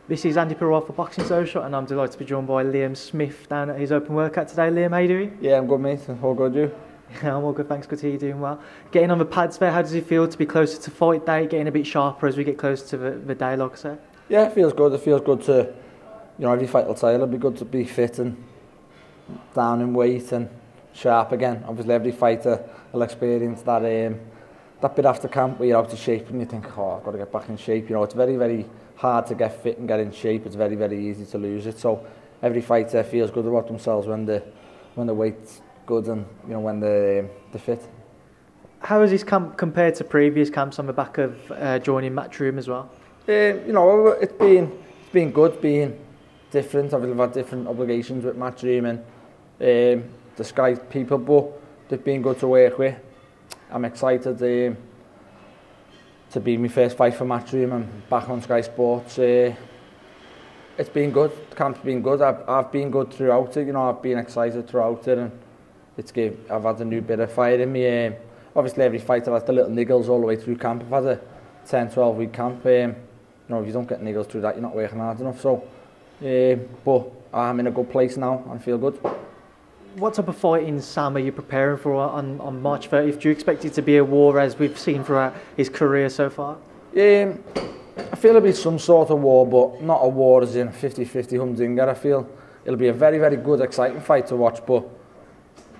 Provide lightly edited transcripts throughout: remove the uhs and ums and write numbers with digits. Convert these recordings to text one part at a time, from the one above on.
This is Andi Purewal for Boxing Social, and I'm delighted to be joined by Liam Smith down at his open workout today. Liam, how you doing? Yeah, I'm good, mate. All good, you? Yeah, I'm all good, thanks. Good to hear you doing well. Getting on the pads there, how does it feel to be closer to fight day, getting a bit sharper as we get closer to the day, like I said? Yeah, it feels good. It feels good to, every fight will tell you, it'll be good to be fit and down in weight and sharp again. Obviously, every fighter will experience that bit after camp where you're out of shape and you think, oh, I've got to get back in shape. It's very, very hard to get fit and get in shape. It's very, very easy to lose it. So every fighter feels good about themselves when the weight's good and when they're fit. How has this camp compared to previous camps on the back of joining Matchroom as well? It's been good, being different. I've had different obligations with Matchroom and the Sky people, but they've been good to work with. I'm excited to be my first fight for Matchroom and back on Sky Sports. It's been good. The camp's been good. I've been good throughout it. I've been excited throughout it, and I've had a new bit of fire in me. Obviously, every fight I've had the little niggles all the way through camp. I've had a 10-12 week camp. If you don't get niggles through that, you're not working hard enough. So, but I'm in a good place now and feel good. What type of fighting, Sam, are you preparing for on March 30th? Do you expect it to be a war as we've seen throughout his career so far? I feel it'll be some sort of war, but not a war as in 50-50 humdinger. I feel it'll be a very, very good, exciting fight to watch, but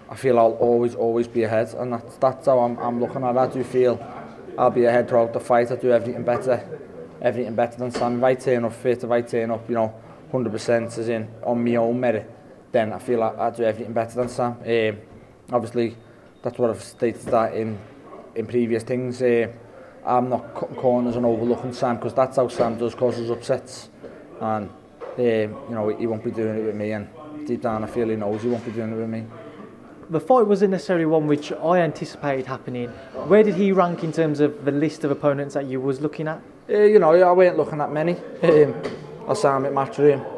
I feel I'll always be ahead, and that's how I'm looking at it. I do feel I'll be ahead throughout the fight. I do everything better than Sam. If I turn up fit, if I turn up, 100% as in on my own merit, then I feel I do everything better than Sam. Obviously, that's what I've stated that in previous things. I'm not cutting corners and overlooking Sam, because that's how Sam does cause us upsets. And he won't be doing it with me, and deep down I feel he knows he won't be doing it with me. The fight wasn't necessarily one which I anticipated happening. Where did he rank in terms of the list of opponents that you was looking at? I weren't looking at many. I saw him at Matchroom.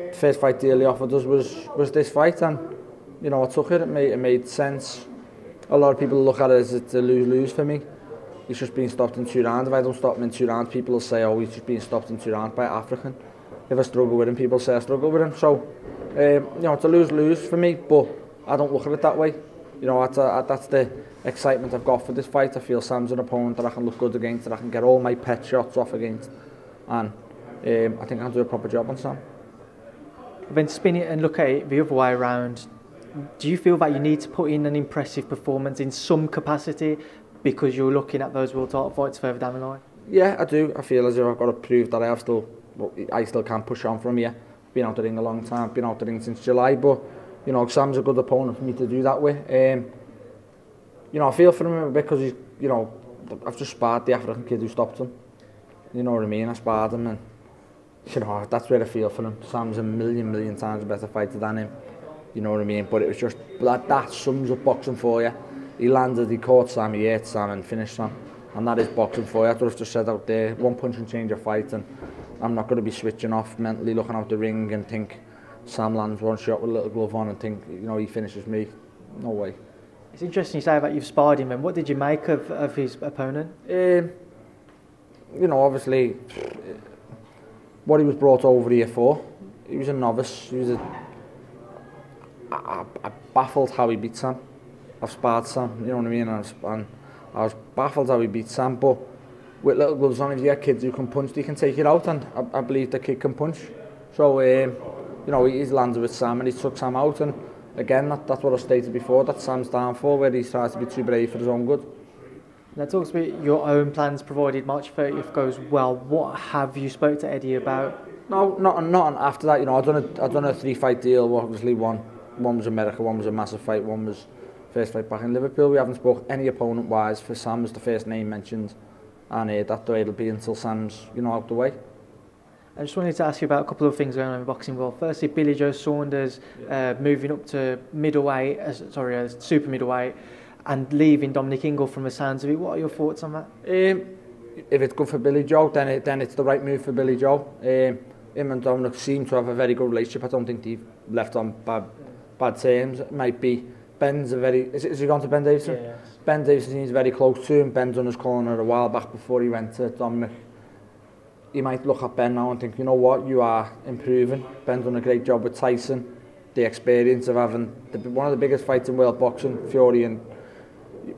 The first fight deal he offered us was this fight, and I took it. It made sense. A lot of people look at it as it's a lose-lose for me. He's just being stopped in 2 rounds. If I don't stop him in 2 rounds, people will say, oh, he's just being stopped in 2 rounds by an African. If I struggle with him, people say I struggle with him. So, it's a lose-lose for me, but I don't look at it that way. That's the excitement I've got for this fight. I feel Sam's an opponent that I can look good against, that I can get all my pet shots off against, and I think I can do a proper job on Sam. Then spin it and look at it the other way around. Do you feel that you need to put in an impressive performance in some capacity because you're looking at those world title fights further down the line? Yeah, I do. I feel as if I've got to prove that I still can push on from here. Been out the ring a long time, been out the ring since July, but Sam's a good opponent for me to do that with. I feel for him because he's, I've just sparred the African kid who stopped him. You know what I mean? I sparred him, and that's where I feel for him. Sam's a million times a better fighter than him. You know what I mean? But it was just that sums up boxing for you. He landed, he caught Sam, he ate Sam and finished Sam. And that is boxing for you. That's what I've just said out there. One punch can change a fight, and I'm not going to be switching off mentally, looking out the ring and think Sam lands one shot with a little glove on and think, he finishes me. No way. It's interesting you say that you've sparred him, and what did you make of his opponent? Obviously, what he was brought over here for, he was a novice. I baffled how he beat Sam. I've sparred Sam, you know what I mean? And I was baffled how he beat Sam, but with little gloves on, if you get kids who can punch, they can take it out, and I believe the kid can punch. So, he's landed with Sam and he took Sam out, and again, that's what I stated before, that's Sam's downfall, where he tries to be too brave for his own good. Now talk about your own plans, provided March 30th goes well. What have you spoke to Eddie about? No, not after that. I've done a 3-fight deal. Obviously, one was America, one was a massive fight, one was first fight back in Liverpool. We haven't spoke any opponent wise. For Sam was the first name mentioned, and that's the way it'll be until Sam's out the way. I just wanted to ask you about a couple of things going on in the boxing world. Firstly, Billy Joe Saunders moving up to super middleweight, and leaving Dominic Ingle from the sounds of it. What are your thoughts on that? If it's good for Billy Joe, then it's the right move for Billy Joe. Him and Dominic seem to have a very good relationship. I don't think they've left on bad terms. It might be Ben's is he gone to Ben Davison? Yeah, yes. Ben Davison is very close to him. Ben done his corner a while back before he went to Dominic. you might look at Ben now and think, you know what, you are improving. Ben's done a great job with Tyson. The experience of having one of the biggest fights in world boxing, Fury and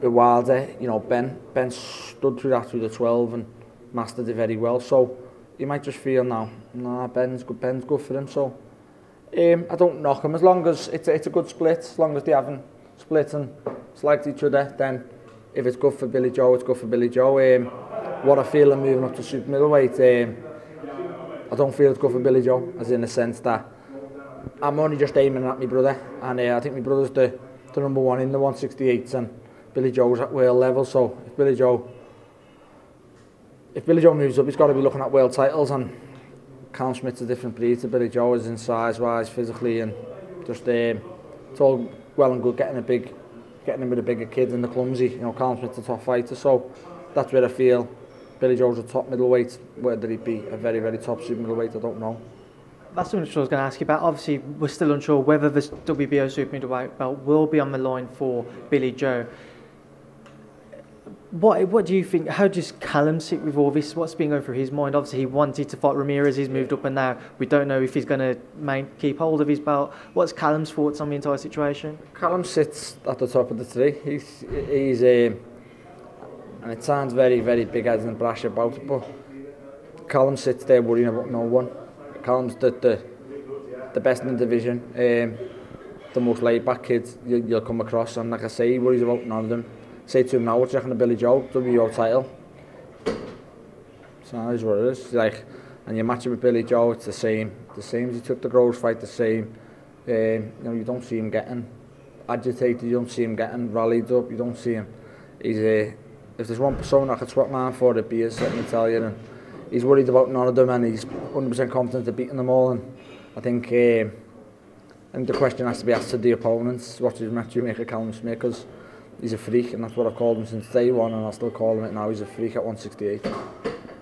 Wilder, you know, Ben stood through that through the 12 and mastered it very well. So you might just feel now, nah, Ben's good for him. So I don't knock him as long as it's a good split. As long as they haven't split and slagged each other, then if it's good for Billy Joe, it's good for Billy Joe. What I feel in moving up to super middleweight, I don't feel it's good for Billy Joe, as in the sense that I'm only just aiming at my brother, and I think my brother's the number one in the 168s, and Billy Joe's at world level. So if Billy Joe moves up, he's got to be looking at world titles, and Callum Smith's a different breed to Billy Joe, as in size-wise, physically, and just it's all well and good getting him with a bigger kid and the clumsy. You know, Callum Smith's a top fighter, so that's where I feel Billy Joe's a top middleweight. Whether he be a very, very top super middleweight, I don't know. That's something I was going to ask you about. Obviously, we're still unsure whether this WBO super middleweight belt will be on the line for Billy Joe. What do you think? How does Callum sit with all this? What's been going through his mind? Obviously, he wanted to fight Ramirez. He's moved up, and now we don't know if he's going to keep hold of his belt. What's Callum's thoughts on the entire situation? Callum sits at the top of the tree. He's and it sounds very, very big-headed and brash about it, but Callum sits there worrying about no one. Callum's the best in the division, the most laid-back kid you'll come across, and like I say, he worries about none of them. Say to him now, what's checking the Billy Joe WBO title? So that is what it is. Like, and you match it with Billy Joe, it's the same as he took the Groves fight, the same. You know, you don't see him getting agitated, you don't see him getting rallied up, you don't see him. If there's one person I could swap man for, it'd be his, let me tell you. And he's worried about none of them, and he's 100% confident of beating them all. And I think the question has to be asked to the opponents. What does Matthew make of Callum Smith? Because he's a freak, and that's what I've called him since day one, and I'll still call him it now. He's a freak at 168.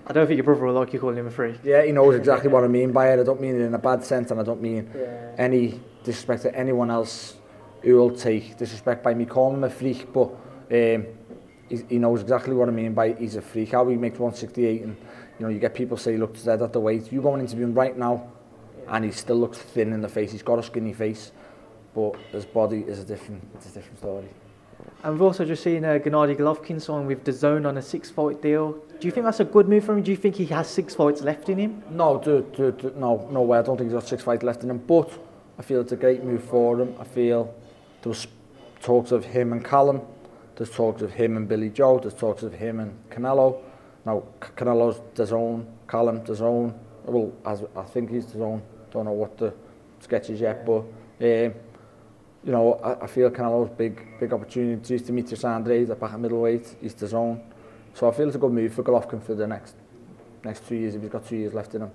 I don't think your brother will like you calling him a freak. Yeah, he knows exactly what I mean by it. I don't mean it in a bad sense, and I don't mean any disrespect to anyone else who will take disrespect by me calling him a freak, but he knows exactly what I mean by he's a freak. How he makes 168, and you know, you get people say he looks dead at the weight. You go and interview him right now, and he still looks thin in the face. He's got a skinny face, but his body is a different story. And we've also just seen Gennady Golovkin sign with Dazn on a 6-fight deal. Do you think that's a good move for him? Do you think he has 6 fights left in him? No, no way. I don't think he's got 6 fights left in him. But I feel it's a great move for him. I feel there was talks of him and Callum. There's talks of him and Billy Joe. There's talks of him and Canelo. Now, Canelo's Dazn, Callum Dazn. Well, I think he's Dazn. Don't know what the sketch is yet, but you know, I feel Canelo's big opportunities to meet Andre back at middleweight. He's Dazn. So I feel it's a good move for Golovkin for the next 2 years, if he's got 2 years left in him.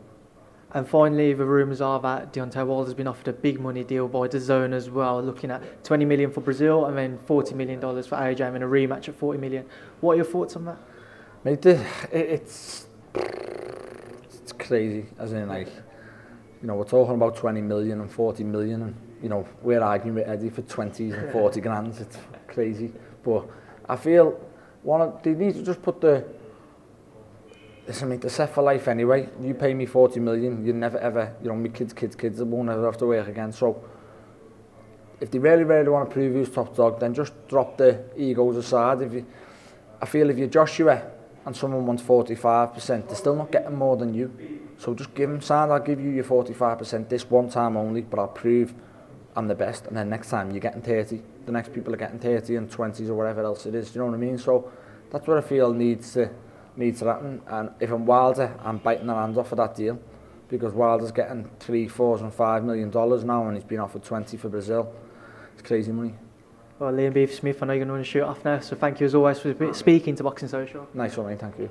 And finally, the rumours are that Deontay Wilder's been offered a big money deal by Dazn as well, looking at $20 million for Brazil and then $40 million for AJ and a rematch at $40 million. What are your thoughts on that? Mate, it's crazy, as in, like, you know, we're talking about 20 million and 40 million, and you know, we're arguing with Eddie for 20s and 40 grand. It's crazy, but I feel they need to just put listen, mate, they're set for life anyway. You pay me 40 million, you never ever, you know, my kids won't ever have to work again. So if they really want to prove who's top dog, then just drop the egos aside. I feel if you're Joshua and someone wants 45%, they're still not getting more than you. So just give them, son, I'll give you your 45% this one time only, but I'll prove I'm the best. And then next time you're getting 30, the next people are getting 30 and 20s or whatever else it is. You know what I mean? So that's what I feel needs to happen. And if I'm Wilder, I'm biting their hand off of that deal, because Wilder's getting $3, $4 and $5 million now, and he's been offered 20 for Brazil. It's crazy money. Well, Liam Beef Smith, I know you're going to want to shoot off now, so thank you as always for speaking to Boxing Social. Nice one, mate, thank you.